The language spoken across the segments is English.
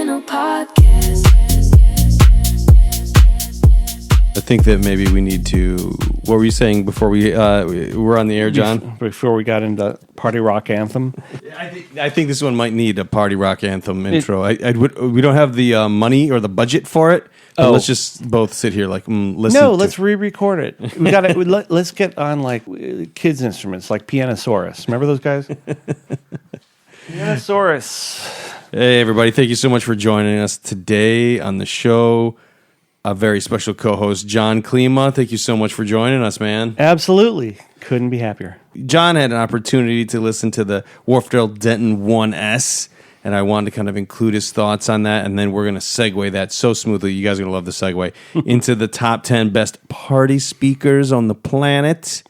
Occasional Podcast. I think that maybe we need to. What were you saying before we were on the air, John? Before we got into party rock anthem, I think this one might need a party rock anthem intro. We don't have the money or the budget for it. But let's just both sit here listen. No, let's re-record it. We got to let's get on like kids instruments like Pianosaurus. Remember those guys? Pianosaurus. Hey everybody! Thank you so much for joining us today on the show. A very special co-host, John Klima. Thank you so much for joining us, man. Absolutely. Couldn't be happier. John had an opportunity to listen to the Wharfedale Denton 1S, and I wanted to kind of include his thoughts on that, and then we're going to segue that so smoothly. You guys are going to love the segue into the top 10 best party speakers on the planet.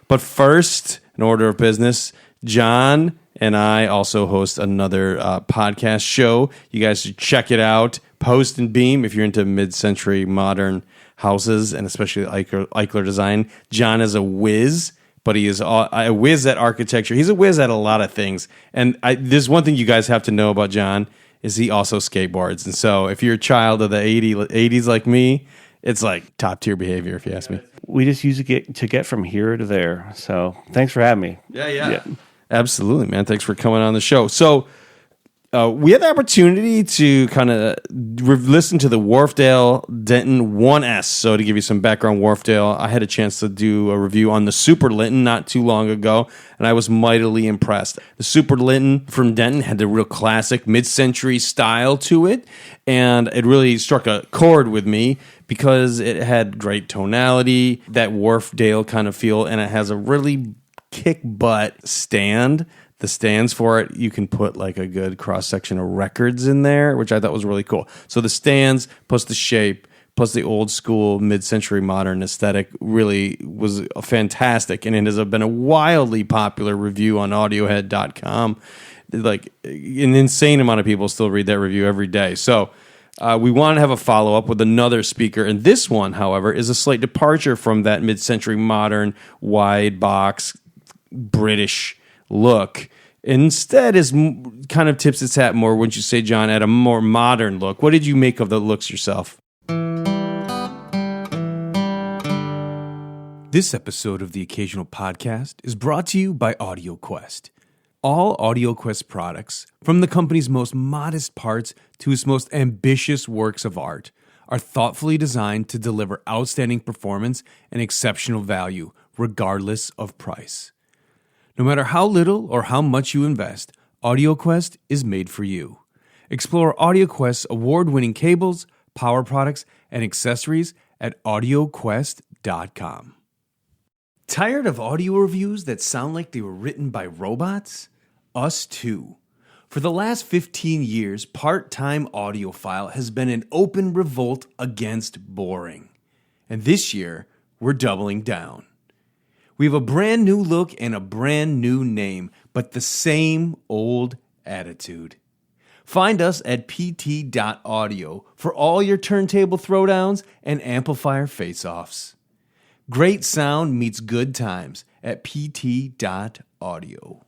But first, in order of business, John and I also host another podcast show. You guys should check it out. Post and Beam, if you're into mid-century modern houses, and especially Eichler design. John is a whiz, but he is a whiz at architecture. He's a whiz at a lot of things. And there's one thing you guys have to know about John, is he also skateboards. And so if you're a child of the 80s like me, it's like top-tier behavior, if you ask me. We just use it to get from here to there. So thanks for having me. Yeah. Absolutely, man. Thanks for coming on the show. So we had the opportunity to kind of listen to the Wharfedale Denton 1S. So to give you some background, Wharfedale, I had a chance to do a review on the Super Linton not too long ago, and I was mightily impressed. The Super Linton from Denton had the real classic mid-century style to it, and it really struck a chord with me because it had great tonality, that Wharfedale kind of feel, and it has a really kick-butt stand. The stands for it, you can put like a good cross-section of records in there, which I thought was really cool. So the stands, plus the shape, plus the old school mid-century modern aesthetic really was fantastic. And it has been a wildly popular review on audiohead.com. Like an insane amount of people still read that review every day. So we want to have a follow-up with another speaker. And this one, however, is a slight departure from that mid-century modern wide box British look. Instead, is kind of tips its hat more, wouldn't you say, John, at a more modern look. What did you make of the looks yourself? This episode of the Occasional Podcast is brought to you by AudioQuest. All AudioQuest products, from the company's most modest parts to its most ambitious works of art, are thoughtfully designed to deliver outstanding performance and exceptional value, regardless of price. No matter how little or how much you invest, AudioQuest is made for you. Explore AudioQuest's award-winning cables, power products, and accessories at audioquest.com. Tired of audio reviews that sound like they were written by robots? Us too. For the last 15 years, Part-Time Audiophile has been an open revolt against boring. And this year, we're doubling down. We have a brand new look and a brand new name, but the same old attitude. Find us at pt.audio for all your turntable throwdowns and amplifier face-offs. Great sound meets good times at pt.audio.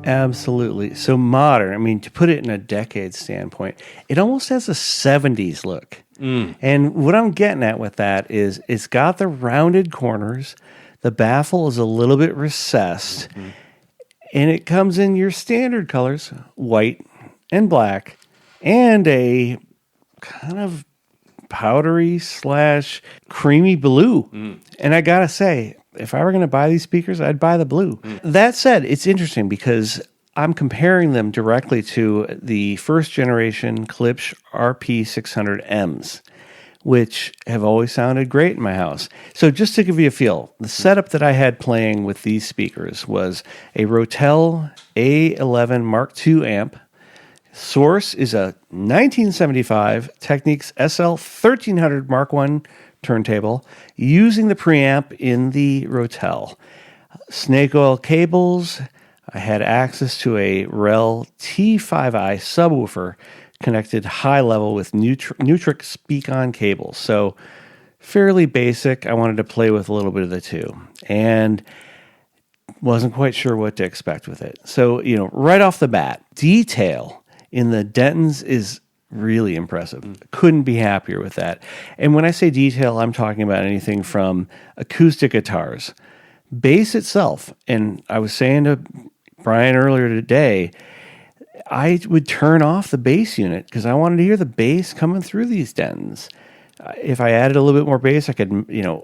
Absolutely. So modern, I mean, to put it in a decade standpoint, it almost has a 70s look. And what I'm getting at with that is it's got the rounded corners, the baffle is a little bit recessed, and it comes in your standard colors, white and black, and a kind of powdery / creamy blue. And I gotta say, if I were going to buy these speakers, I'd buy the blue. That said, it's interesting because I'm comparing them directly to the first generation Klipsch RP600Ms, which have always sounded great in my house. So just to give you a feel, the setup that I had playing with these speakers was a Rotel A11 Mark II amp. Source is a 1975 Technics SL1300 Mark I turntable using the preamp in the Rotel. Snake oil cables. I had access to a Rel T5i subwoofer connected high level with Nutric speak-on cables. So fairly basic. I wanted to play with a little bit of the two. And Wasn't quite sure what to expect with it. So, right off the bat, detail in the Dentons is really impressive. Couldn't be happier with that. And when I say detail, I'm talking about anything from acoustic guitars, bass itself. And I was saying to Brian earlier today, I would turn off the bass unit because I wanted to hear the bass coming through these Dentons. If I added a little bit more bass, I could,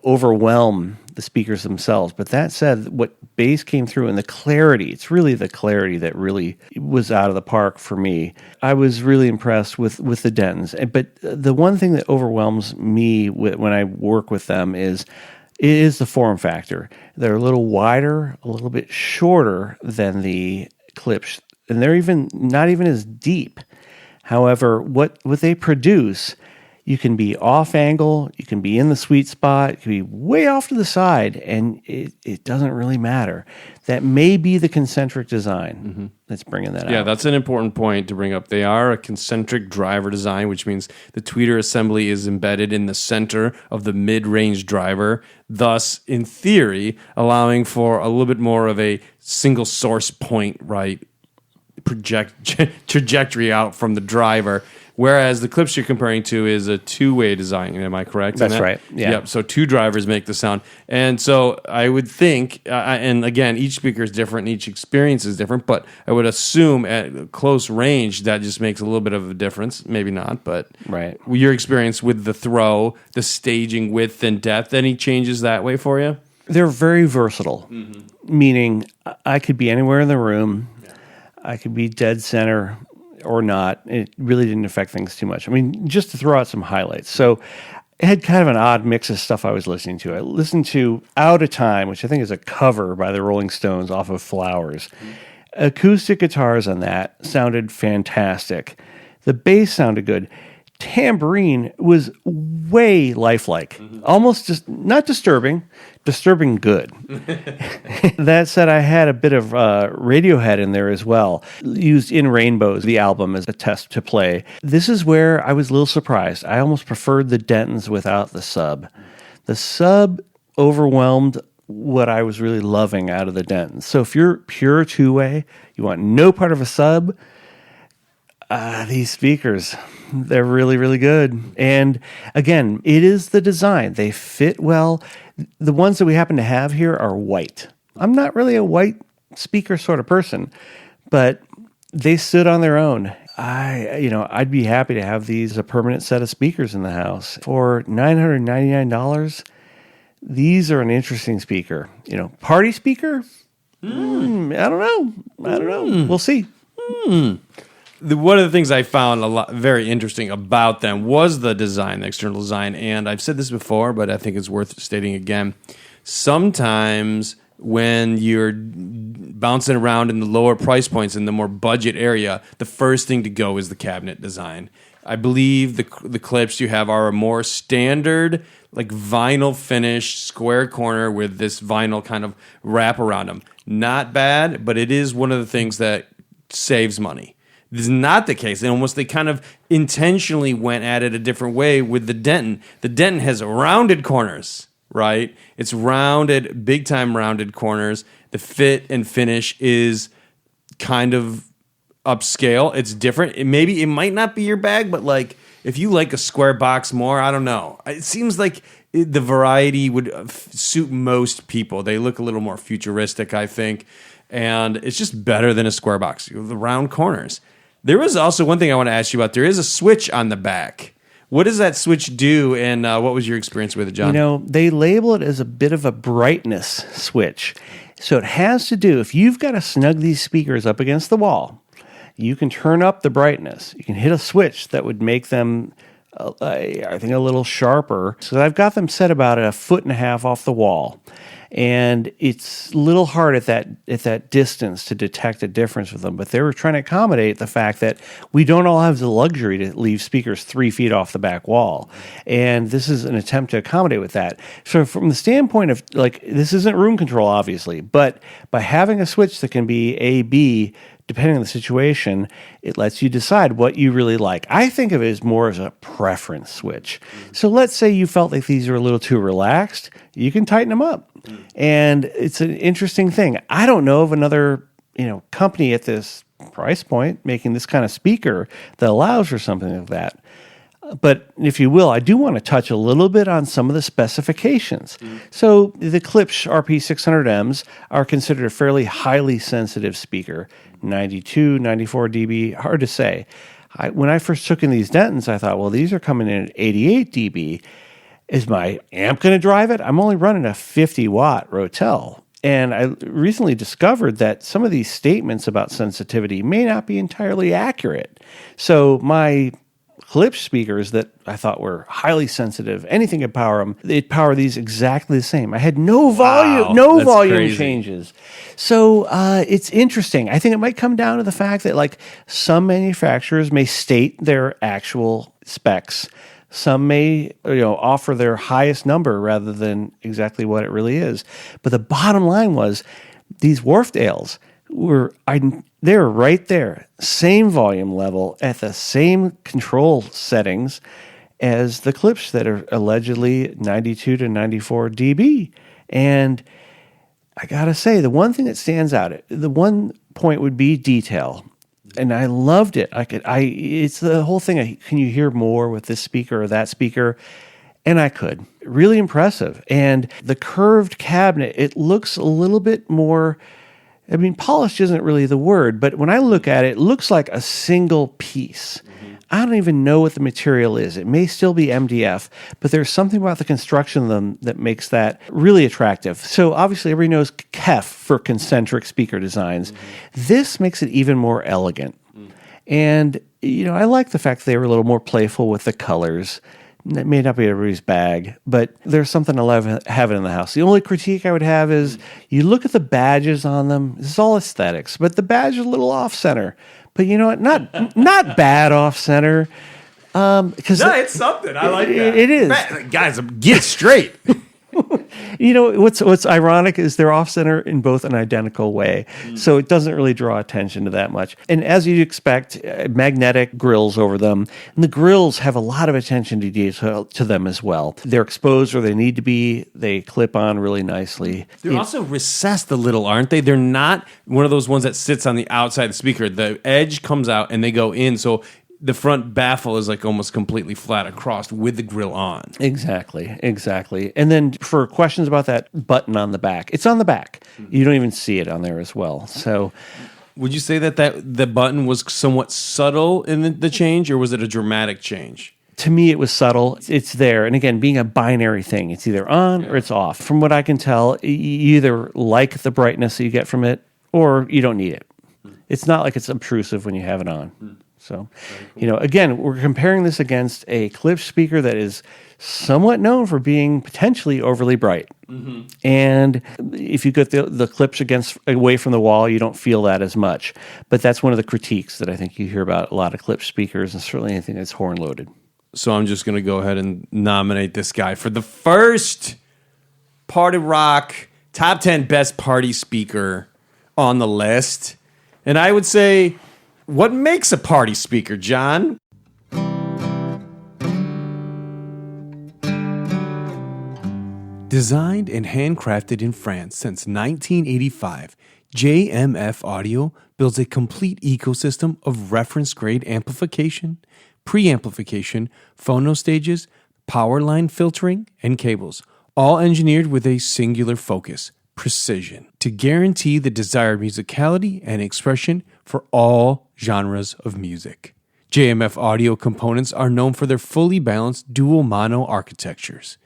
overwhelm the speakers themselves. But that said, what bass came through and the clarity, it's really the clarity that really was out of the park for me. I was really impressed with the Dentons. But the one thing that overwhelms me when I work with them is the form factor. They're a little wider, a little bit shorter than the Klipsch, and they're not even as deep. However, what they produce, you can be off angle, you can be in the sweet spot, you can be way off to the side, and it doesn't really matter. That may be the concentric design that's bringing that out. Yeah, that's an important point to bring up. They are a concentric driver design, which means the tweeter assembly is embedded in the center of the mid-range driver, thus, in theory, allowing for a little bit more of a single source point, right, trajectory out from the driver. Whereas the Klipsch you're comparing to is a two-way design. Am I correct? That's right. Yeah. Yep. So two drivers make the sound. And so I would think, and again, each speaker is different and each experience is different, but I would assume at close range that just makes a little bit of a difference. Maybe not, but right. Your experience with the throw, the staging width and depth, any changes that way for you? They're very versatile, meaning I could be anywhere in the room. Yeah. I could be dead center or not. It really didn't affect things too much. I mean, just to throw out some highlights. So it had kind of an odd mix of stuff I was listening to. I listened to Out of Time, which I think is a cover by the Rolling Stones off of Flowers. Acoustic guitars on that sounded fantastic. The bass sounded good. Tambourine was way lifelike. Almost just not disturbing good. That said, I had a bit of Radiohead in there as well, used in Rainbows, the album, as a test to play. This is where I was a little surprised. I almost preferred the Dentons without the sub. The sub overwhelmed what I was really loving out of the Dentons. So if you're pure two-way, you want no part of a sub, these speakers, they're really, really good. And again, it is the design. They fit well. The ones that we happen to have here are white. I'm not really a white speaker sort of person, but they stood on their own. I'd be happy to have these a permanent set of speakers in the house. For $999, these are an interesting speaker. Party speaker? I don't know. We'll see. One of the things I found very interesting about them was the design, the external design. And I've said this before, but I think it's worth stating again. Sometimes when you're bouncing around in the lower price points in the more budget area, the first thing to go is the cabinet design. I believe the Klipsch you have are a more standard, like vinyl finish, square corner with this vinyl kind of wrap around them. Not bad, but it is one of the things that saves money. This is not the case. And almost they kind of intentionally went at it a different way with the Denton. The Denton has rounded corners, right? It's rounded, big-time rounded corners. The fit and finish is kind of upscale. It's different. It might not be your bag, but like if you like a square box more, I don't know. It seems like the variety would suit most people. They look a little more futuristic, I think. And it's just better than a square box. You have the round corners. There was also one thing I want to ask you about. There is a switch on the back. What does that switch do, and what was your experience with it, John? They label it as a bit of a brightness switch. So it has to do, if you've got to snug these speakers up against the wall, you can turn up the brightness. You can hit a switch that would make them, I think, a little sharper. So I've got them set about 1.5 feet off the wall. And it's a little hard at that distance to detect a difference with them. But they were trying to accommodate the fact that we don't all have the luxury to leave speakers 3 feet off the back wall. And this is an attempt to accommodate with that. So from the standpoint of, this isn't room control, obviously, but by having a switch that can be A, B, depending on the situation, it lets you decide what you really like. I think of it as more as a preference switch. So let's say you felt like these are a little too relaxed. You can tighten them up. And it's an interesting thing. I don't know of another, company at this price point making this kind of speaker that allows for something like that. But if you will, I do want to touch a little bit on some of the specifications. So the Klipsch RP600Ms are considered a fairly highly sensitive speaker, 92, 94 dB, hard to say. When I first took in these Dentons, I thought, well, these are coming in at 88 dB. Is my amp going to drive it? I'm only running a 50-watt Rotel. And I recently discovered that some of these statements about sensitivity may not be entirely accurate. So my Klipsch speakers that I thought were highly sensitive, anything could power them, they'd power these exactly the same. I had no volume changes. So it's interesting. I think it might come down to the fact that like some manufacturers may state their actual specs. Some may offer their highest number rather than exactly what it really is. But the bottom line was these Wharfedales they were right there, same volume level at the same control settings as the Klipsch that are allegedly 92 to 94 dB. And I gotta say, the one thing that stands out, the one point would be detail. And I loved it. It's the whole thing. Can you hear more with this speaker or that speaker? And I could. Really impressive. And the curved cabinet, it looks a little bit more, polished isn't really the word, but when I look at it, it looks like a single piece. I don't even know what the material is. It may still be MDF, but there's something about the construction of them that makes that really attractive. So obviously everybody knows KEF for concentric speaker designs. This makes it even more elegant. And, I like the fact that they were a little more playful with the colors. It may not be everybody's bag, but there's something to love having in the house. The only critique I would have is you look at the badges on them. This is all aesthetics, but the badge is a little off-center. But you know what? Not bad off-center. It's something. I like that. It is. Guys, get it straight. What's ironic is they're off-center in both an identical way, so it doesn't really draw attention to that much. And as you'd expect, magnetic grills over them, and the grills have a lot of attention to detail to them as well. They're exposed where they need to be. They clip on really nicely. They're also recessed a little, aren't they? They're not one of those ones that sits on the outside of the speaker. The edge comes out and they go in, so the front baffle is like almost completely flat across with the grill on. Exactly. And then for questions about that button on the back, it's on the back. You don't even see it on there as well. So, would you say that the button was somewhat subtle in the change, or was it a dramatic change? To me, it was subtle. It's there. And again, being a binary thing, it's either on or it's off. From what I can tell, you either like the brightness that you get from it or you don't need it. It's not like it's obtrusive when you have it on. So, again, we're comparing this against a Klipsch speaker that is somewhat known for being potentially overly bright. And if you get the Klipsch away from the wall, you don't feel that as much. But that's one of the critiques that I think you hear about a lot of Klipsch speakers, and certainly anything that's horn loaded. So I'm just going to go ahead and nominate this guy for the first Party Rock top 10 best party speaker on the list. And I would say, what makes a party speaker, John? Designed and handcrafted in France since 1985, JMF Audio builds a complete ecosystem of reference-grade amplification, preamplification, phono stages, power line filtering, and cables, all engineered with a singular focus, precision, to guarantee the desired musicality and expression for all genres of music. JMF Audio components are known for their fully balanced dual mono architectures,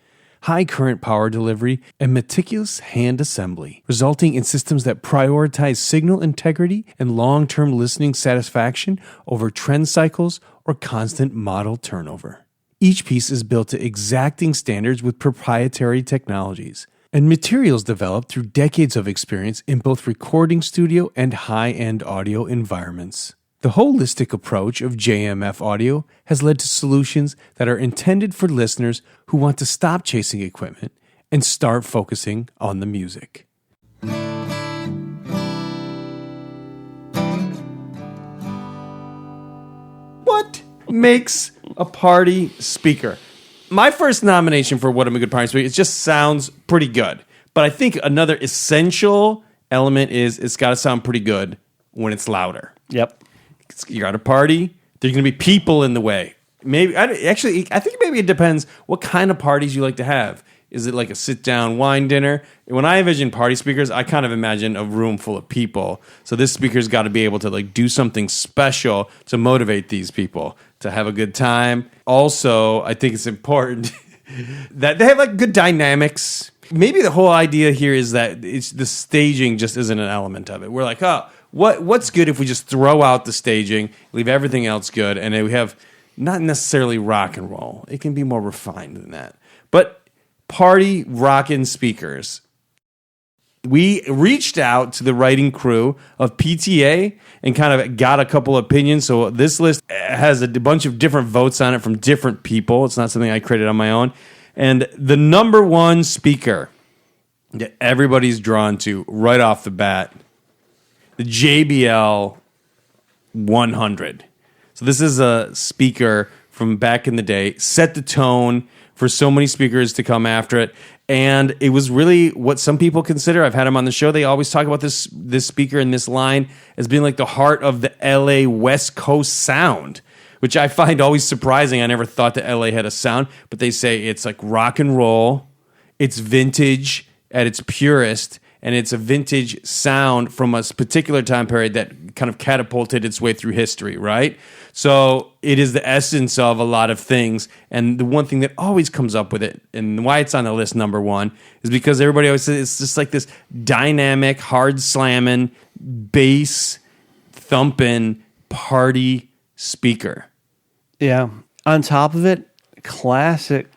high current power delivery, and meticulous hand assembly, resulting in systems that prioritize signal integrity and long-term listening satisfaction over trend cycles or constant model turnover. Each piece is built to exacting standards with proprietary technologies and materials developed through decades of experience in both recording studio and high-end audio environments. The holistic approach of JMF Audio has led to solutions that are intended for listeners who want to stop chasing equipment and start focusing on the music. What makes a party speaker? My first nomination for what I'm a good party speaker, it just sounds pretty good. But I think another essential element is it's got to sound pretty good when it's louder. Yep. You're at a party. There's going to be people in the way. Maybe I think maybe it depends what kind of parties you like to have. Is it like a sit-down wine dinner? When I envision party speakers, I kind of imagine a room full of people. So this speaker's got to be able to like do something special to motivate these people to have a good time. Also, I think it's important that they have like good dynamics. Maybe the whole idea here is that it's the staging just isn't an element of it. We're like, oh, what's good if we just throw out the staging, leave everything else good, and then we have not necessarily rock and roll. It can be more refined than that. But party rockin' speakers. We reached out to the writing crew of PTA and kind of got a couple opinions. So this list has a bunch of different votes on it from different people. It's not something I created on my own. And the number one speaker that everybody's drawn to right off the bat, the JBL 100. So this is a speaker from back in the day, set the tone for so many speakers to come after it. And it was really what some people consider, I've had them on the show, they always talk about this speaker and this line as being like the heart of the LA West Coast sound, which I find always surprising. I never thought that LA had a sound, but they say it's like rock and roll, it's vintage at its purest, and it's a vintage sound from a particular time period that kind of catapulted its way through history, right? So it is the essence of a lot of things. And the one thing that always comes up with it, and why it's on the list number one, is because everybody always says it's just like this dynamic, hard slamming, bass thumping party speaker. Yeah. On top of it, classic,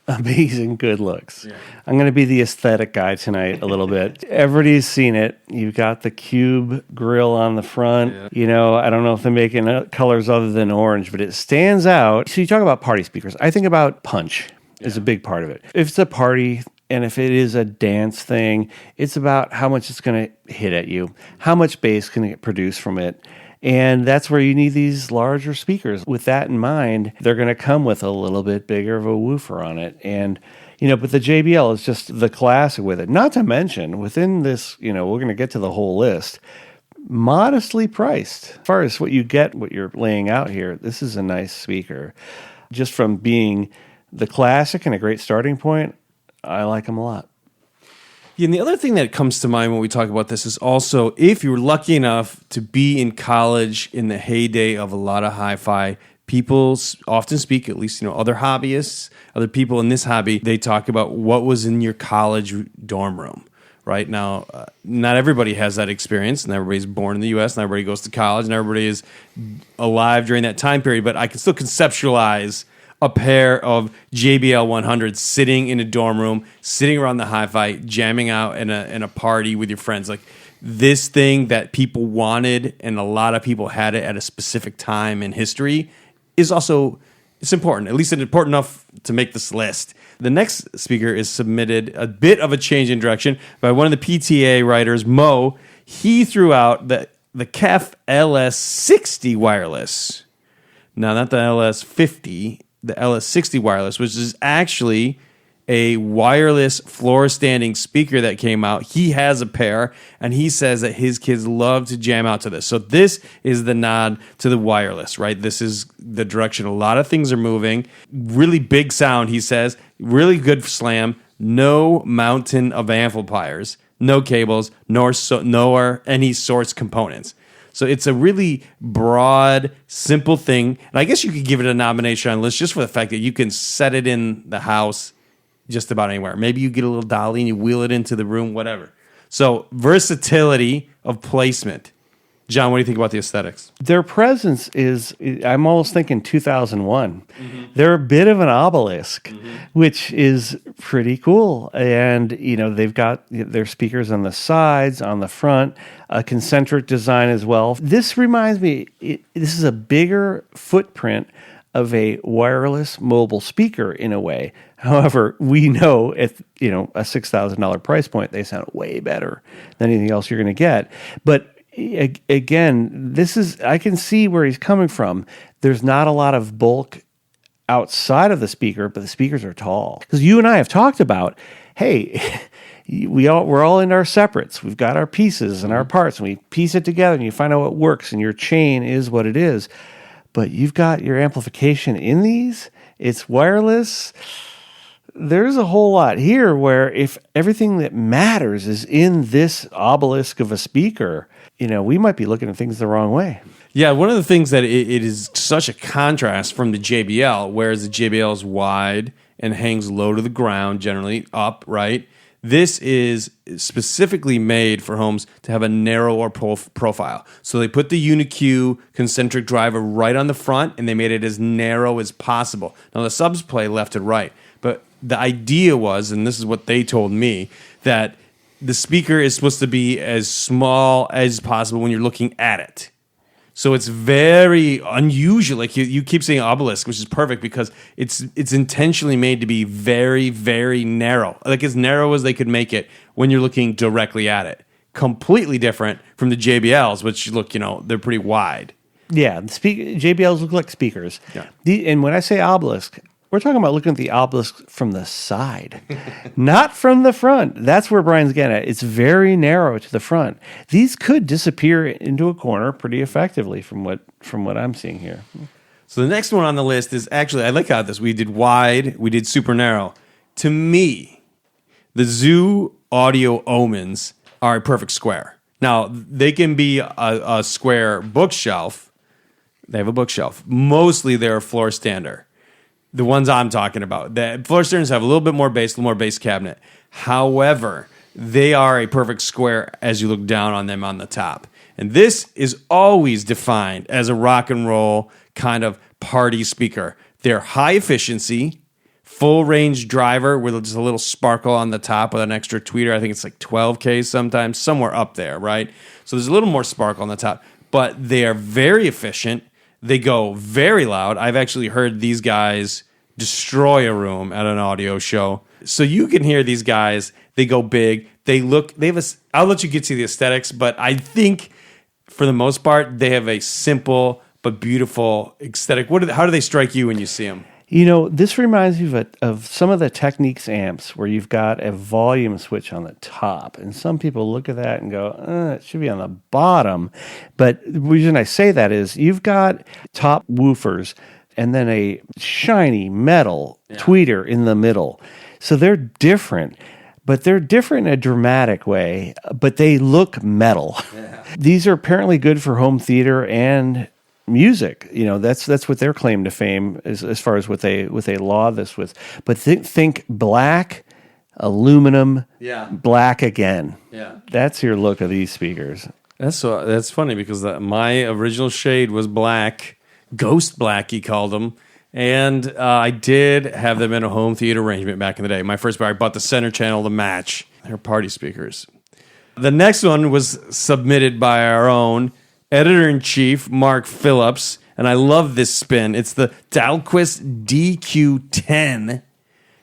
amazing good looks. Yeah. I'm going to be the aesthetic guy tonight a little bit. Everybody's seen it. You've got the cube grill on the front. Yeah. You know, I don't know if they're making colors other than orange, but it stands out. So you talk about party speakers. I think about punch is a big part of it. If it's a party and if it is a dance thing, it's about how much it's going to hit at you, how much bass can it produce from it. And that's where you need these larger speakers. With that in mind, they're going to come with a little bit bigger of a woofer on it. And, you know, but the JBL is just the classic with it. Not to mention, within this, you know, we're going to get to the whole list, modestly priced. As far as what you get, what you're laying out here, this is a nice speaker. Just from being the classic and a great starting point, I like them a lot. Yeah, and the other thing that comes to mind when we talk about this is also if you're lucky enough to be in college in the heyday of a lot of hi-fi, people often speak, at least, you know, other hobbyists, other people in this hobby, they talk about what was in your college dorm room. Right now, not everybody has that experience, and everybody's born in the U.S., and everybody goes to college, and everybody is alive during that time period. But I can still conceptualize a pair of JBL 100s sitting in a dorm room, sitting around the hi-fi, jamming out in a party with your friends. Like this thing that people wanted, and a lot of people had it at a specific time in history, is also, it's important. At least it's important enough to make this list. The next speaker is submitted a bit of a change in direction by one of the PTA writers, Mo. He threw out the KEF LS60 wireless. Now, not the LS50, the LS60 wireless, which is actually a wireless floor standing speaker that came out. He has a pair, and he says that his kids love to jam out to this. So this is the nod to the wireless, right? This is the direction a lot of things are moving. Really big sound, he says. Really good slam. No mountain of amplifiers. No cables, nor any source components. So it's a really broad, simple thing. And I guess you could give it a nomination on the list just for the fact that you can set it in the house just about anywhere. Maybe you get a little dolly and you wheel it into the room, whatever. So versatility of placement. John, what do you think about the aesthetics? Their presence is, I'm almost thinking 2001. Mm-hmm. They're a bit of an obelisk, which is pretty cool. And, you know, they've got their speakers on the sides, on the front, a concentric design as well. This reminds me, this is a bigger footprint of a wireless mobile speaker in a way. However, we know at, you know, a $6,000 price point, they sound way better than anything else you're going to get. But again, this is, I can see where he's coming from. There's not a lot of bulk outside of the speaker, but the speakers are tall. Because you and I have talked about, hey, we're all in our separates. We've got our pieces and our parts, and we piece it together, and you find out what works, and your chain is what it is. But you've got your amplification in these. It's wireless. There's a whole lot here where if everything that matters is in this obelisk of a speaker, we might be looking at things the wrong way. Yeah, one of the things that it is such a contrast from the JBL, whereas the JBL is wide and hangs low to the ground, generally up, right? This is specifically made for homes to have a narrower profile. So they put the UniQ concentric driver right on the front, and they made it as narrow as possible. Now, the subs play left and right, but the idea was, and this is what they told me, that the speaker is supposed to be as small as possible when you're looking at it. So it's very unusual. Like you keep saying obelisk, which is perfect because it's intentionally made to be very, very narrow. Like as narrow as they could make it when you're looking directly at it. Completely different from the JBLs, which look, they're pretty wide. Yeah, JBLs look like speakers. Yeah. And when I say obelisk, we're talking about looking at the obelisk from the side, not from the front. That's where Brian's getting at. It's very narrow to the front. These could disappear into a corner pretty effectively from what I'm seeing here. So the next one on the list is actually, I like how we did wide, we did super narrow. To me, the Zoo Audio Omens are a perfect square. Now, they can be a square bookshelf. They have a bookshelf. Mostly they're a floor stander. The ones I'm talking about. The floor standers have a little bit more bass cabinet. However, they are a perfect square as you look down on them on the top. And this is always defined as a rock and roll kind of party speaker. They're high efficiency, full range driver with just a little sparkle on the top with an extra tweeter. I think it's like 12K sometimes, somewhere up there, right? So there's a little more sparkle on the top. But they are very efficient. They go very loud. I've actually heard these guys destroy a room at an audio show. So you can hear these guys. They go big. I'll let you get to the aesthetics, but I think for the most part, they have a simple but beautiful aesthetic. How do they strike you when you see them? This reminds me of some of the Technics amps where you've got a volume switch on the top. And some people look at that and go, it should be on the bottom. But the reason I say that is you've got top woofers and then a shiny metal tweeter in the middle. So they're different. But they're different in a dramatic way, but they look metal. Yeah. These are apparently good for home theater and music. That's what their claim to fame is as far as what they laud this with. But think black, aluminum, black again. Yeah, that's your look of these speakers. That's funny because my original shade was black, ghost black he called them, and I did have them in a home theater arrangement back in the day. My first pair, I bought the center channel to match. They're party speakers. The next one was submitted by our own editor-in-chief, Mark Phillips, and I love this spin. It's the Dahlquist DQ10,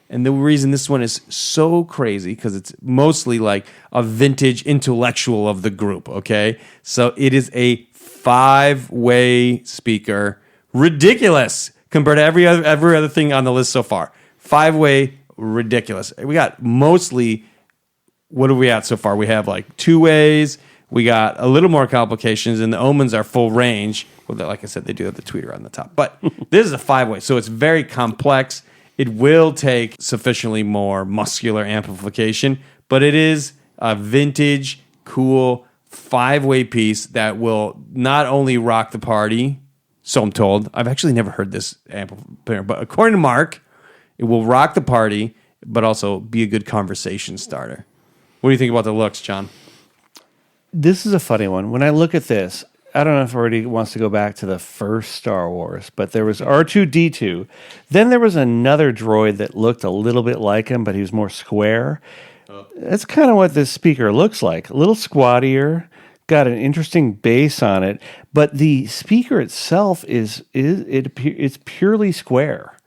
and the reason this one is so crazy, because it's mostly like a vintage intellectual of the group, okay? So it is a 5-way speaker. Ridiculous compared to every other thing on the list so far. 5-way, ridiculous. We got mostly, what are we at so far? We have like 2 ways. We got a little more complications, and the Omens are full range. Well, like I said, they do have the tweeter on the top. But this is a 5-way, so it's very complex. It will take sufficiently more muscular amplification, but it is a vintage, cool 5-way piece that will not only rock the party, so I'm told. I've actually never heard this amplifier, but according to Mark, it will rock the party, but also be a good conversation starter. What do you think about the looks, John? This is a funny one. When I look at this, I don't know if everybody wants to go back to the first Star Wars, but there was R2-D2. Then there was another droid that looked a little bit like him, but he was more square. Oh. That's kind of what this speaker looks like. A little squattier, got an interesting bass on it, but the speaker itself it's purely square.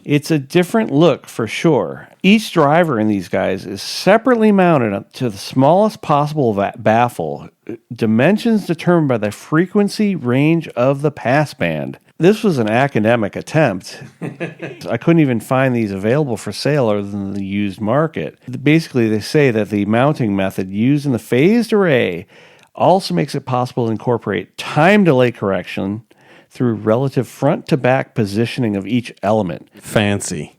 It's a different look for sure. Each driver in these guys is separately mounted up to the smallest possible baffle, dimensions determined by the frequency range of the passband. This was an academic attempt. I couldn't even find these available for sale other than the used market. Basically, they say that the mounting method used in the phased array also makes it possible to incorporate time delay correction through relative front to back positioning of each element. Fancy.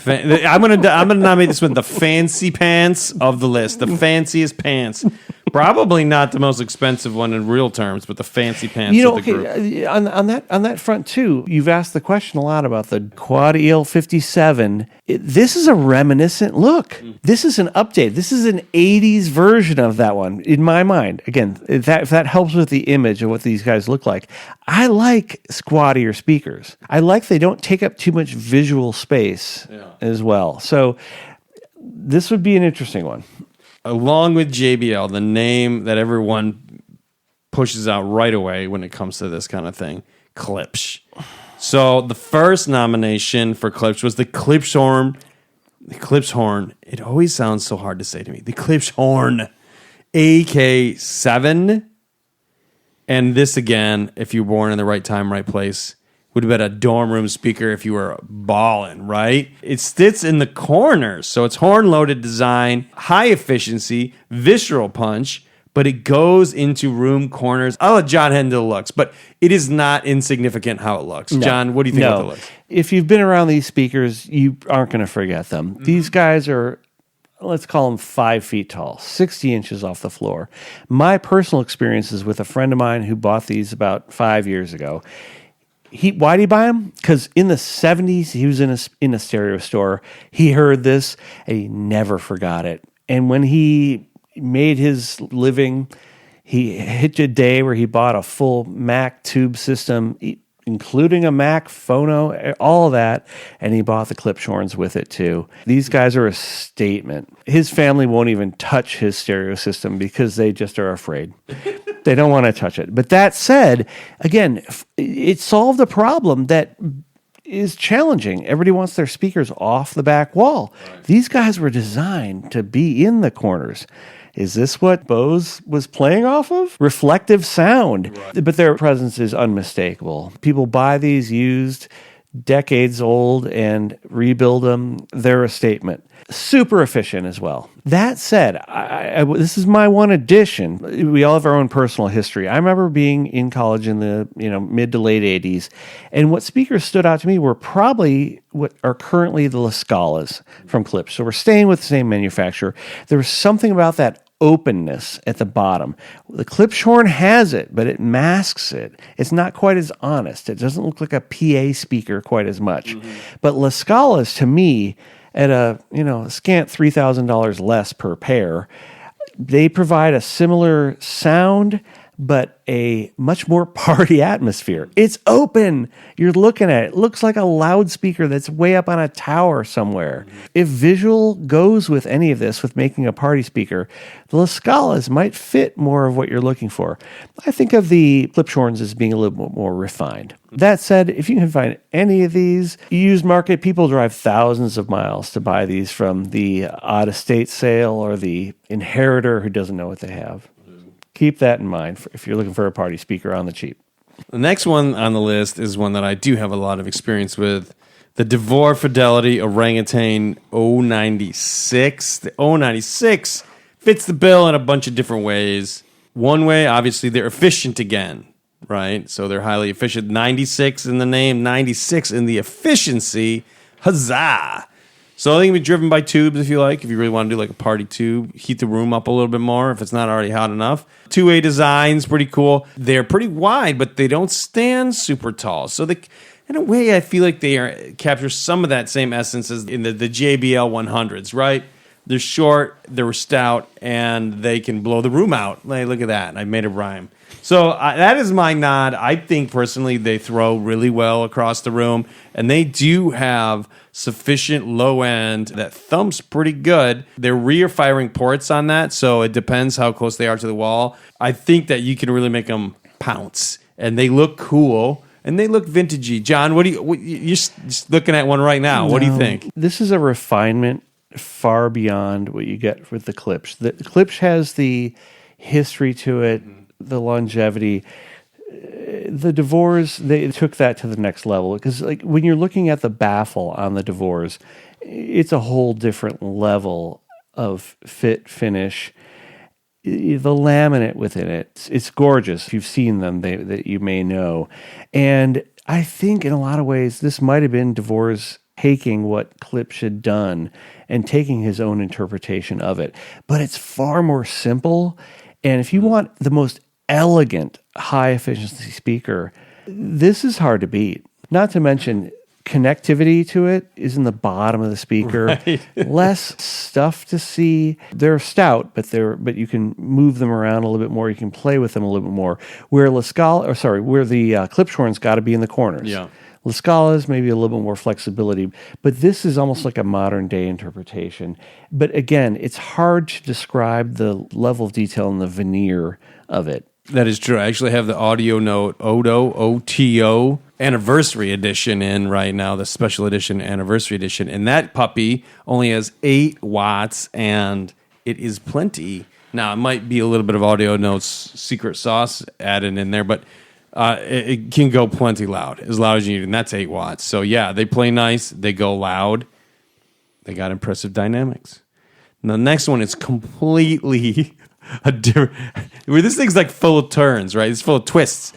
I'm gonna nominate this one the fancy pants of the list. The fanciest pants. Probably not the most expensive one in real terms, but the fancy pants of the group. On that front too, you've asked the question a lot about the Quad EL 57. This is a reminiscent look. This is an update. This is an 80s version of that one, in my mind. Again, if that helps with the image of what these guys look like. I like squattier speakers. I like they don't take up too much visual space as well. So this would be an interesting one. Along with JBL, the name that everyone pushes out right away when it comes to this kind of thing, Klipsch. So the first nomination for Klipsch was the Klipsch horn. The Klipsch horn. It always sounds so hard to say to me. The Klipsch horn AK7. And this again, if you were born in the right time, right place, would have been a dorm room speaker if you were balling, right? It sits in the corners, so it's horn-loaded design, high efficiency, visceral punch, but it goes into room corners. I'll let John head into the looks, but it is not insignificant how it looks. No. John, what do you think about the looks? If you've been around these speakers, you aren't going to forget them. These guys are, let's call them 5 feet tall, 60 inches off the floor. My personal experience is with a friend of mine who bought these about 5 years ago. Why did he buy them? Because in the 70s, he was in a stereo store. He heard this, and he never forgot it. And when he made his living, he hit a day where he bought a full Mac tube system, including a Mac phono, all of that, and he bought the Klipsch horns with it too. These guys are a statement. His family won't even touch his stereo system because they just are afraid. They don't want to touch it. But that said, again, it solved a problem that is challenging. Everybody wants their speakers off the back wall. Right. These guys were designed to be in the corners. Is this what Bose was playing off of? Reflective sound. Right. But their presence is unmistakable. People buy these used, decades old, and rebuild them. They're a statement. Super efficient as well. That said, this is my one addition. We all have our own personal history. I remember being in college in the mid to late 80s, and what speakers stood out to me were probably what are currently the La Scalas from Klipsch. So we're staying with the same manufacturer. There was something about that openness at the bottom. The Klipsch horn has it, but it masks it. It's not quite as honest. It doesn't look like a PA speaker quite as much. Mm-hmm. But La Scalas, to me, at a scant $3,000 less per pair, they provide a similar sound, but a much more party atmosphere. It's open. You're looking at it. It looks like a loudspeaker that's way up on a tower somewhere. Mm-hmm. If visual goes with any of this, with making a party speaker, the La Scalas might fit more of what you're looking for. I think of the Klipsch horns as being a little bit more refined. That said, if you can find any of these, used market, people drive thousands of miles to buy these from the odd estate sale or the inheritor who doesn't know what they have. Keep that in mind if you're looking for a party speaker on the cheap. The next one on the list is one that I do have a lot of experience with. The DeVore Fidelity Orangutan 096. The 096 fits the bill in a bunch of different ways. One way, obviously, they're efficient again, right? So they're highly efficient. 96 in the name, 96 in the efficiency. Huzzah! So they can be driven by tubes if you like. If you really want to do like a party tube, heat the room up a little bit more if it's not already hot enough. 2A designs, pretty cool. They're pretty wide, but they don't stand super tall. So they, in a way, I feel like they capture some of that same essence as in the JBL 100s, right? They're short, they're stout, and they can blow the room out. Hey, look at that. I made a rhyme. So that is my nod. I think personally they throw really well across the room, and they do have sufficient low end that thumps pretty good. They're rear firing ports on that, so it depends how close they are to the wall. I think that you can really make them pounce, and they look cool. And they look vintagey. John, you're just looking at one right now. What do you think? This is a refinement far beyond what you get with the Klipsch. The Klipsch has the history to it, the longevity. the DeVores, they took that to the next level because, like, when you're looking at the baffle on the DeVores, it's a whole different level of fit, finish. The laminate within it, it's gorgeous. If you've seen them, that you may know. And I think in a lot of ways, this might have been DeVores taking what Klipsch had done and taking his own interpretation of it. But it's far more simple. And if you want the most elegant, high-efficiency speaker, this is hard to beat. Not to mention, connectivity to it is in the bottom of the speaker. Right. Less stuff to see. They're stout, but you can move them around a little bit more. You can play with them a little bit more. Where the Klipsch horn's got to be in the corners. Yeah. La Scala's maybe a little bit more flexibility, but this is almost like a modern day interpretation. But again, it's hard to describe the level of detail and the veneer of it. That is true. I actually have the Audio Note OTO Anniversary Edition in right now, the Special Edition Anniversary Edition. And that puppy only has 8 watts, and it is plenty. Now, it might be a little bit of Audio Note's secret sauce added in there, but it can go plenty loud as you need, and that's 8 watts. So, yeah, they play nice. They go loud. They got impressive dynamics. And the next one is completely... where this thing's like full of turns, right? It's full of twists.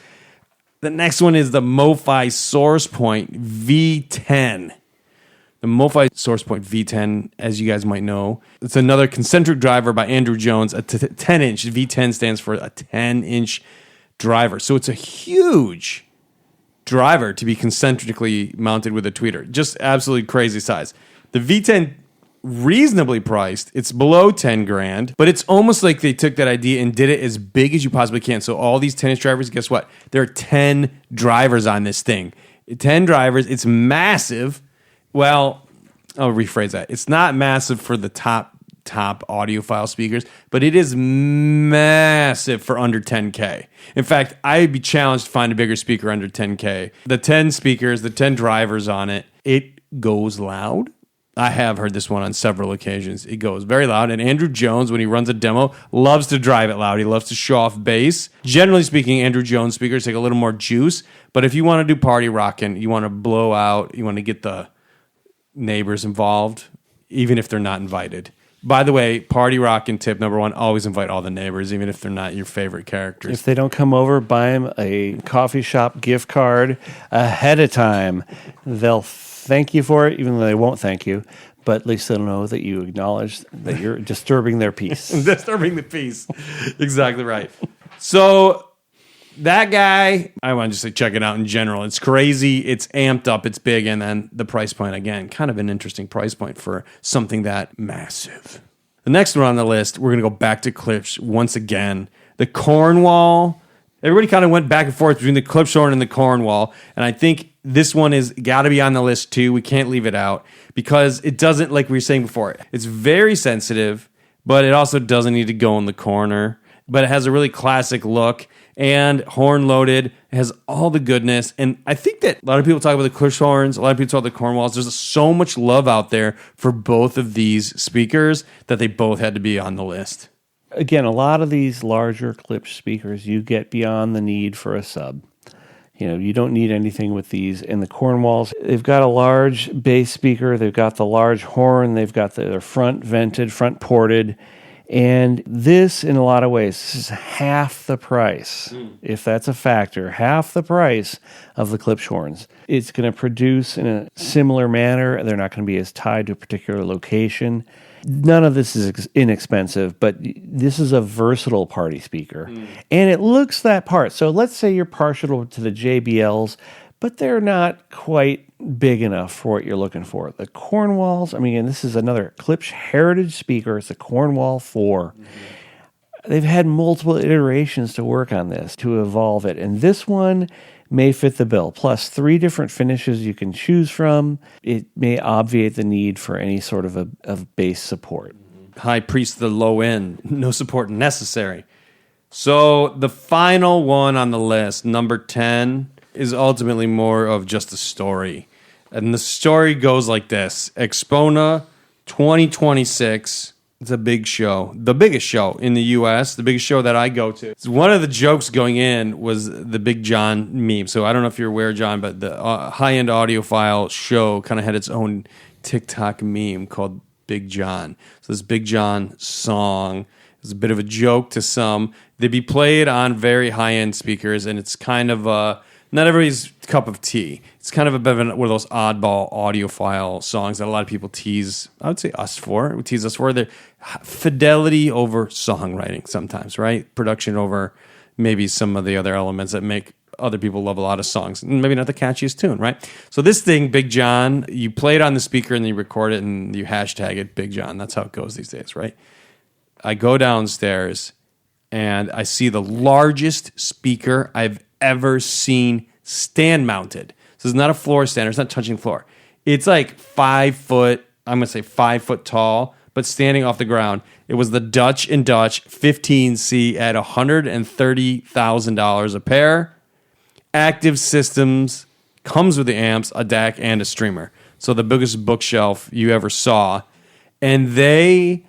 The next one is the MoFi SourcePoint V10. The MoFi SourcePoint V10, as you guys might know, it's another concentric driver by Andrew Jones, a 10-inch. V10 stands for a 10-inch driver. So it's a huge driver to be concentrically mounted with a tweeter. Just absolutely crazy size. The V10, reasonably priced. It's below 10 grand, but it's almost like they took that idea and did it as big as you possibly can. So all these 10-inch drivers, guess what? There are 10 drivers on this thing. 10 drivers. It's massive. Well, I'll rephrase that. It's not massive for the top audiophile speakers, but it is massive for under 10K. In fact, I'd be challenged to find a bigger speaker under 10K. The 10 speakers, the 10 drivers on it, it goes loud. I have heard this one on several occasions. It goes very loud, and Andrew Jones, when he runs a demo, loves to drive it loud. He loves to show off bass. Generally speaking, Andrew Jones speakers take a little more juice, but if you want to do party rocking, you want to blow out, you want to get the neighbors involved, even if they're not invited. By the way, party rocking tip number 1, always invite all the neighbors, even if they're not your favorite characters. If they don't come over, buy them a coffee shop gift card ahead of time. They'll thank you for it, even though they won't thank you. But at least they'll know that you acknowledge that you're disturbing their peace. Disturbing the peace. Exactly right. So that guy, I want to just say check it out in general. It's crazy. It's amped up. It's big. And then the price point, again, kind of an interesting price point for something that massive. The next one on the list, we're going to go back to Klipsch once again. The Cornwall. Everybody kind of went back and forth between the Klipschhorn and the Cornwall. And I think this one is got to be on the list too. We can't leave it out because it doesn't, like we were saying before, it's very sensitive, but it also doesn't need to go in the corner. But it has a really classic look and horn loaded. It has all the goodness. And I think that a lot of people talk about the Klipschhorns, a lot of people talk about the Cornwalls. There's so much love out there for both of these speakers that they both had to be on the list. Again, a lot of these larger Klipsch speakers, you get beyond the need for a sub. You know, you don't need anything with these. And the Cornwalls, they've got a large bass speaker, they've got the large horn, they've got their front vented, front ported. And this, in a lot of ways, this is half the price, if that's a factor, half the price of the Klipschhorns. It's going to produce in a similar manner. They're not going to be as tied to a particular location. None of this is inexpensive, but this is a versatile party speaker. And it looks that part. So let's say you're partial to the JBLs, but they're not quite big enough for what you're looking for. The Cornwalls, I mean, this is another Klipsch heritage speaker. It's a Cornwall 4. They've had multiple iterations to work on this, to evolve it. And this one may fit the bill. Plus 3 different finishes you can choose from. It may obviate the need for any sort of bass support. High priest of the low end, no support necessary. So the final one on the list, number 10, is ultimately more of just a story. And the story goes like this. Expona 2026 It's a big show. The biggest show in the U.S., the biggest show that I go to. So one of the jokes going in was the Big John meme. So I don't know if you're aware, John, but the high-end audiophile show kind of had its own TikTok meme called Big John. So this Big John song is a bit of a joke to some. They'd be played on very high-end speakers, and it's kind of not everybody's cup of tea. It's kind of a bit of one of those oddball audiophile songs that a lot of people tease, I would say us for. We tease us for. They're fidelity over songwriting sometimes, right? Production over maybe some of the other elements that make other people love a lot of songs. Maybe not the catchiest tune, right? So this thing, Big John, you play it on the speaker and then you record it and you hashtag it Big John. That's how it goes these days, right? I go downstairs and I see the largest speaker I've ever seen stand mounted. So it's not a floor stand. It's not touching the floor. It's like 5 foot, I'm going to say 5 foot tall, but standing off the ground. It was the Dutch & Dutch 15C at $130,000 a pair. Active systems, comes with the amps, a DAC, and a streamer. So the biggest bookshelf you ever saw. And they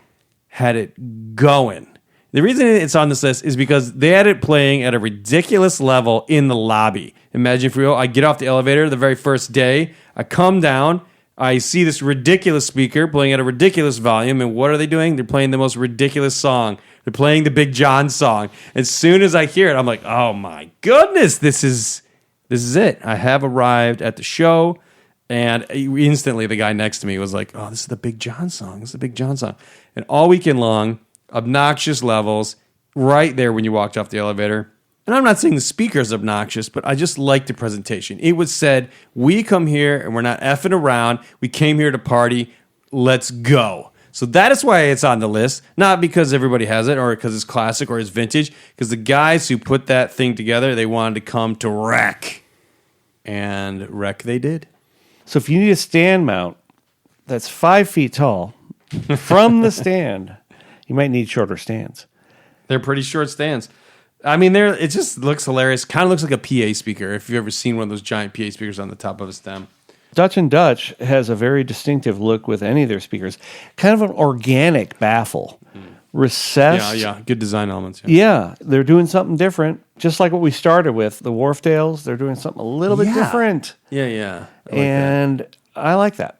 had it going. The reason it's on this list is because they had it playing at a ridiculous level in the lobby. Imagine for real, I get off the elevator the very first day, I come down, I see this ridiculous speaker playing at a ridiculous volume, and what are they doing? They're playing the most ridiculous song. They're playing the Big John song. As soon as I hear it, I'm like, oh my goodness, this is it. I have arrived at the show, and instantly the guy next to me was like, oh, this is the Big John song. This is the Big John song. And all weekend long, obnoxious levels right there when you walked off the elevator. And I'm not saying the speaker's obnoxious, but I just liked the presentation. It was said, we come here and we're not effing around. We came here to party. Let's go. So that is why it's on the list, not because everybody has it or because it's classic or it's vintage, because the guys who put that thing together, they wanted to come to wreck. And wreck they did. So if you need a stand mount that's 5 feet tall from the stand, you might need shorter stands. They're pretty short stands. I mean, it just looks hilarious. Kind of looks like a PA speaker, if you've ever seen one of those giant PA speakers on the top of a stem. Dutch & Dutch has a very distinctive look with any of their speakers. Kind of an organic baffle. Recessed. Yeah. Good design elements. Yeah, they're doing something different. Just like what we started with, the Wharfedales, they're doing something a little bit different. Yeah. I like that.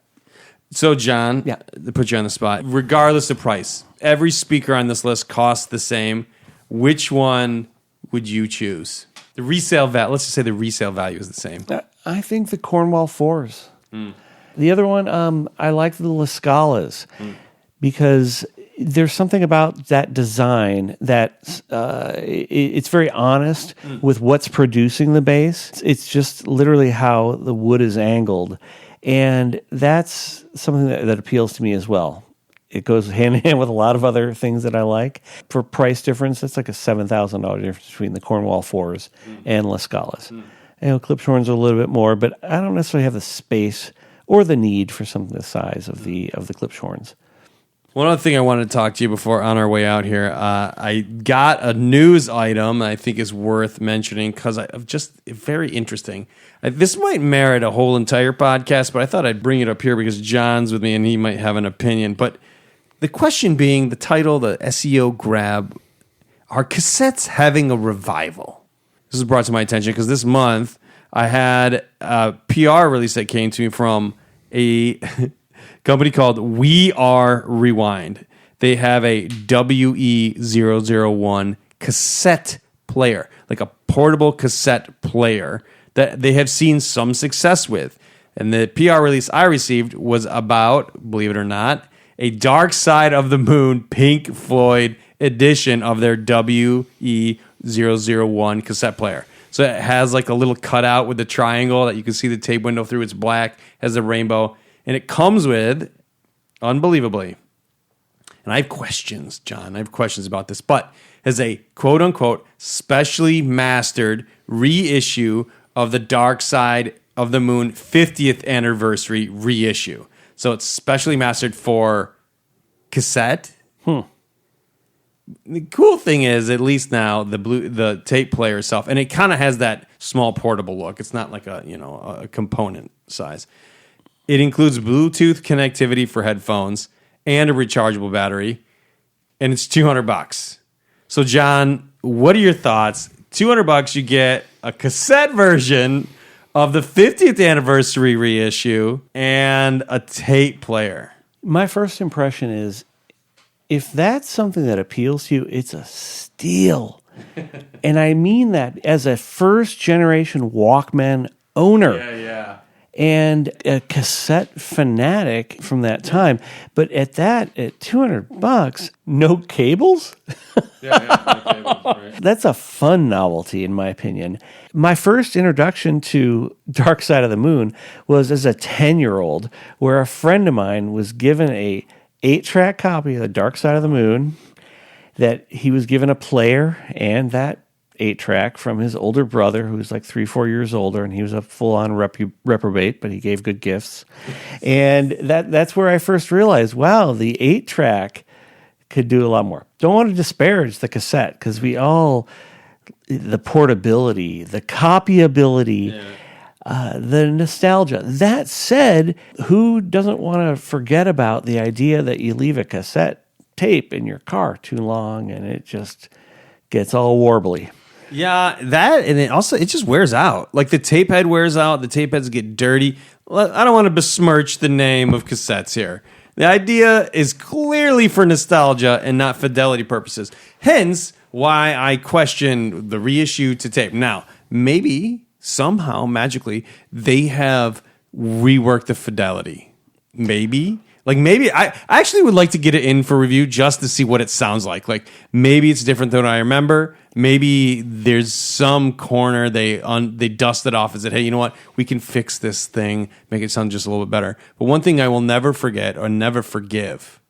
So, John, to put you on the spot, regardless of price, every speaker on this list costs the same. Which one would you choose? The resale value, let's just say the resale value is the same. I think the Cornwall 4s. The other one, I like the La Scalas because there's something about that design that it's very honest with what's producing the bass. It's just literally how the wood is angled. And that's something that appeals to me as well. It goes hand in hand with a lot of other things that I like. For price difference, it's like a $7,000 difference between the Cornwall 4s and La Scalas. Clipshorns are a little bit more, but I don't necessarily have the space or the need for something the size of the Clipshorns. One other thing I wanted to talk to you before on our way out here, I got a news item I think is worth mentioning because I'm just very interesting. This might merit a whole entire podcast, but I thought I'd bring it up here because John's with me and he might have an opinion. But the question being, the title, the SEO grab, are cassettes having a revival? This was brought to my attention because this month I had a PR release that came to me from a company called We Are Rewind. They have a WE001 cassette player, like a portable cassette player that they have seen some success with. And the PR release I received was about, believe it or not, a Dark Side of the Moon Pink Floyd edition of their WE001 cassette player. So it has like a little cutout with the triangle that you can see the tape window through. It's black, has a rainbow. And it comes with, unbelievably, and I have questions, John. I have questions about this, but has a quote-unquote specially mastered reissue of the Dark Side of the Moon 50th anniversary reissue. So it's specially mastered for cassette. The cool thing is, at least now, the tape player itself, and it kind of has that small portable look. It's not like a component size. It includes Bluetooth connectivity for headphones and a rechargeable battery. and it's $200. So, John, what are your thoughts? $200, you get a cassette version of the 50th anniversary reissue and a tape player. My first impression is, if that's something that appeals to you, it's a steal. And I mean that as a first-generation Walkman owner. Yeah. And a cassette fanatic from that time. But at $200, no cables? No cables, right. That's a fun novelty, in my opinion. My first introduction to Dark Side of the Moon was as a 10-year-old, where a friend of mine was given a 8-track copy of The Dark Side of the Moon, that he was given a player and that 8-track from his older brother, who was like 3-4 years older, and he was a full-on reprobate, but he gave good gifts. And that's where I first realized, wow, the 8-track could do a lot more. Don't want to disparage the cassette, because the portability, the copyability, the nostalgia. That said, who doesn't want to forget about the idea that you leave a cassette tape in your car too long and it just gets all warbly? Yeah, that, and it just wears out. Like the tape head wears out, the tape heads get dirty. I don't want to besmirch the name of cassettes here. The idea is clearly for nostalgia and not fidelity purposes. Hence, why I question the reissue to tape. Now, maybe, somehow, magically, they have reworked the fidelity. Maybe. Like maybe I actually would like to get it in for review just to see what it sounds like. Like maybe it's different than I remember. Maybe there's some corner they dusted off and said, hey, you know what? We can fix this thing, make it sound just a little bit better. But one thing I will never forget or never forgive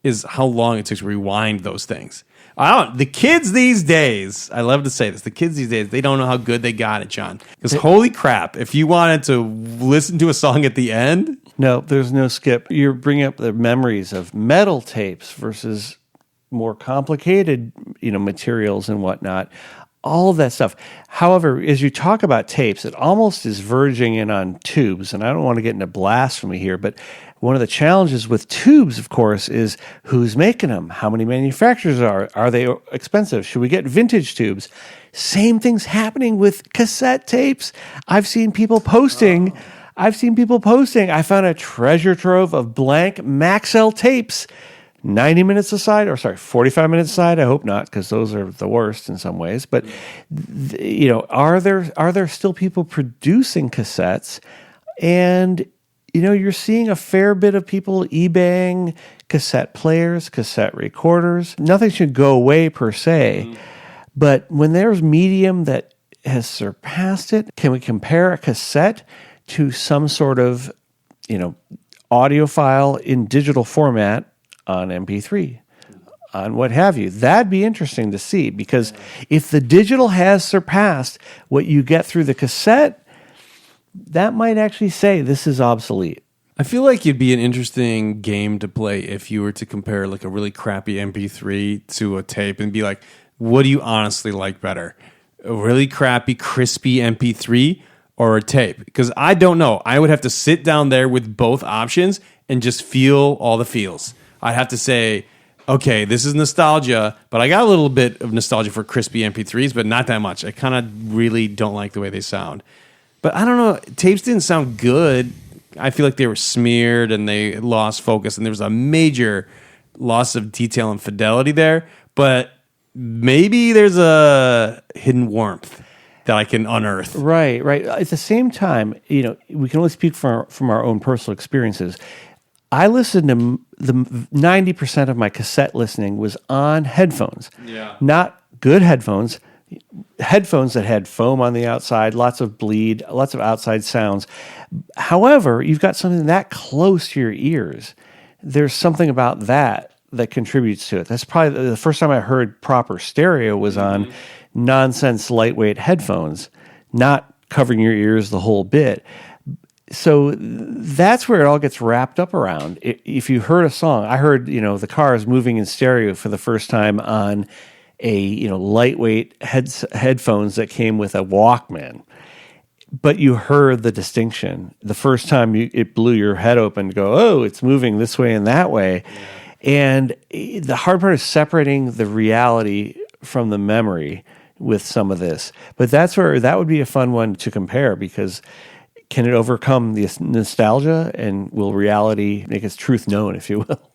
is how long it took to rewind those things. The kids these days, I love to say this, the kids these days, they don't know how good they got it, John. Because holy crap, if you wanted to listen to a song at the end... No, there's no skip. You're bringing up the memories of metal tapes versus more complicated, materials and whatnot. All of that stuff. However, as you talk about tapes, it almost is verging in on tubes. And I don't want to get into blasphemy here, but one of the challenges with tubes, of course, is who's making them? How many manufacturers are? Are they expensive? Should we get vintage tubes? Same thing's happening with cassette tapes. I've seen people posting. I found a treasure trove of blank Maxell tapes, 90 minutes aside, 45 minutes aside. I hope not, because those are the worst in some ways. But are there still people producing cassettes? And you're seeing a fair bit of people eBaying cassette players, cassette recorders. Nothing should go away per se, but when there's medium that has surpassed it, can we compare a cassette to some sort of, audio file in digital format on MP3, on what have you? That'd be interesting to see, because if the digital has surpassed what you get through the cassette, that might actually say this is obsolete. I feel like it'd be an interesting game to play if you were to compare like a really crappy MP3 to a tape and be like, what do you honestly like better? A really crappy, crispy MP3 or a tape? Because I don't know. I would have to sit down there with both options and just feel all the feels. I'd have to say, okay, this is nostalgia, but I got a little bit of nostalgia for crispy MP3s, but not that much. I kind of really don't like the way they sound. But I don't know. Tapes didn't sound good. I feel like they were smeared and they lost focus, and there was a major loss of detail and fidelity there. But maybe there's a hidden warmth that I can unearth. Right. At the same time, we can only speak from our own personal experiences. I listened to the 90% of my cassette listening was on headphones. Yeah. Not good headphones that had foam on the outside, lots of bleed, lots of outside sounds. However, you've got something that close to your ears. There's something about that contributes to it. That's probably the first time I heard proper stereo was on nonsense lightweight headphones, not covering your ears the whole bit. So that's where it all gets wrapped up around. If you heard a song, I heard, the Cars moving in stereo for the first time on a, lightweight headphones that came with a Walkman. But you heard the distinction. The first time it blew your head open to go, oh, it's moving this way and that way. Yeah. And the hard part is separating the reality from the memory with some of this. But that's where that would be a fun one to compare, because can it overcome the nostalgia, and will reality make its truth known, if you will?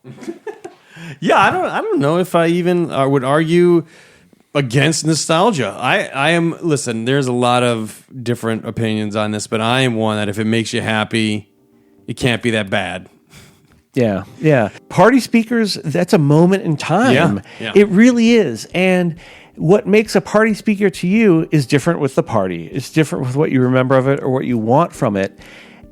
Yeah, I don't know if I even would argue against nostalgia. I am, listen, there's a lot of different opinions on this, but I am one that if it makes you happy, it can't be that bad. Yeah, yeah. Party speakers, that's a moment in time. Yeah. It really is. And what makes a party speaker to you is different with the party. It's different with what you remember of it or what you want from it.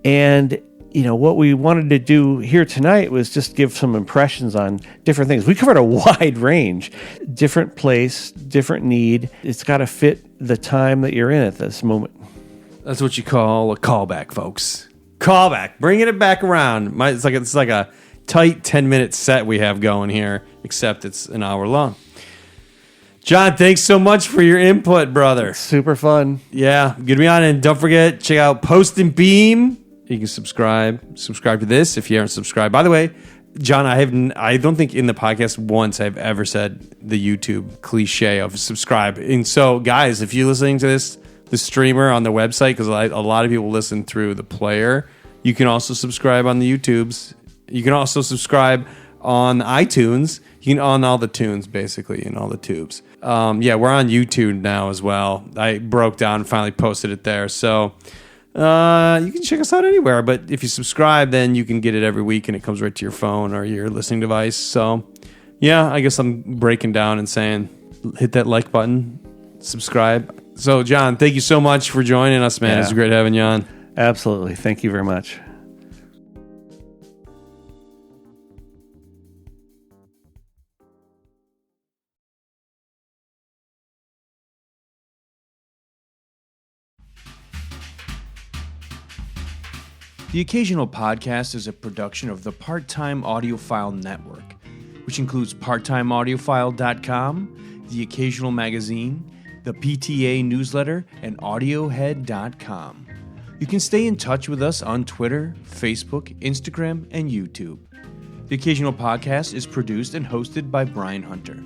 And, you know, what we wanted to do here tonight was just give some impressions on different things. We covered a wide range, different place, different need. It's got to fit the time that you're in at this moment. That's what you call a callback, folks. Callback, bringing it back around. It's like a tight 10-minute set we have going here, except it's an hour long. John, thanks so much for your input, brother. Super fun. Yeah, good to be on. And don't forget, check out Post and Beam. You can subscribe to this if you aren't subscribed. By the way, John, I don't think in the podcast once I've ever said the YouTube cliche of subscribe. And so, guys, if you're listening to this, the streamer on the website, because a lot of people listen through the player, you can also subscribe on the YouTubes. You can also subscribe on iTunes. You can on all the tunes, basically, in all the tubes. Yeah, we're on YouTube now as well. I broke down and finally posted it there. So you can check us out anywhere. But if you subscribe, then you can get it every week, and it comes right to your phone or your listening device. So, yeah, I guess I'm breaking down and saying hit that like button, subscribe. So, John, thank you so much for joining us, man. Yeah. It's great having you on. Absolutely. Thank you very much. The Occasional Podcast is a production of the Part-Time Audiophile Network, which includes PartTimeAudiophile.com, The Occasional Magazine, the PTA Newsletter, and Audiohead.com. You can stay in touch with us on Twitter, Facebook, Instagram, and YouTube. The Occasional Podcast is produced and hosted by Brian Hunter.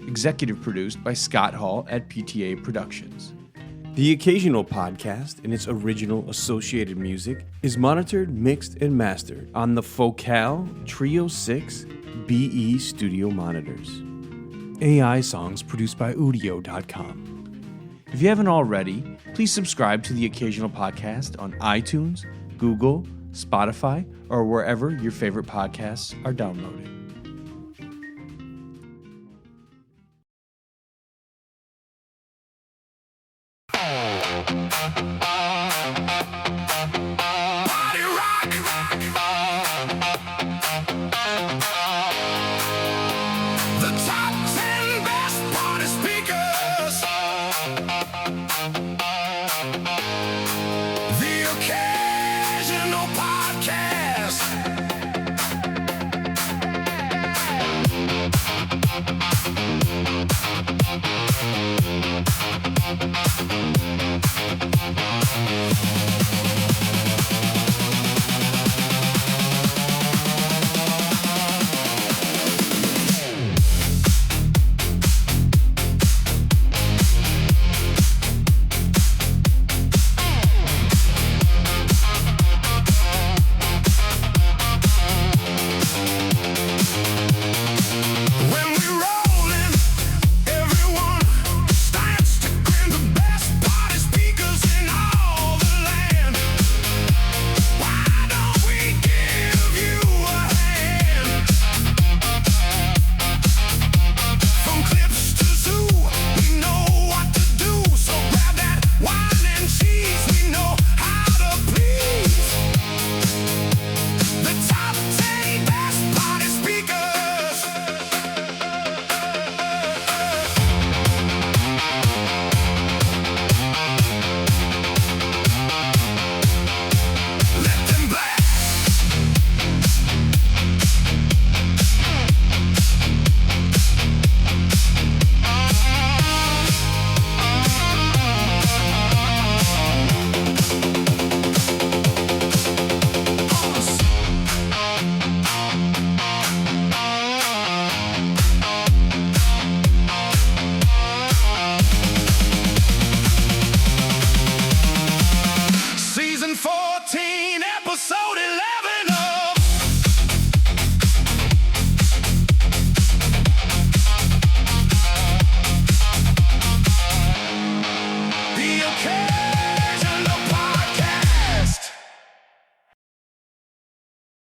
Executive produced by Scott Hall at PTA Productions. The Occasional Podcast and its original associated music is monitored, mixed, and mastered on the Focal Trio 6 BE Studio monitors. AI songs produced by Udio.com. If you haven't already, please subscribe to The Occasional Podcast on iTunes, Google, Spotify, or wherever your favorite podcasts are downloaded.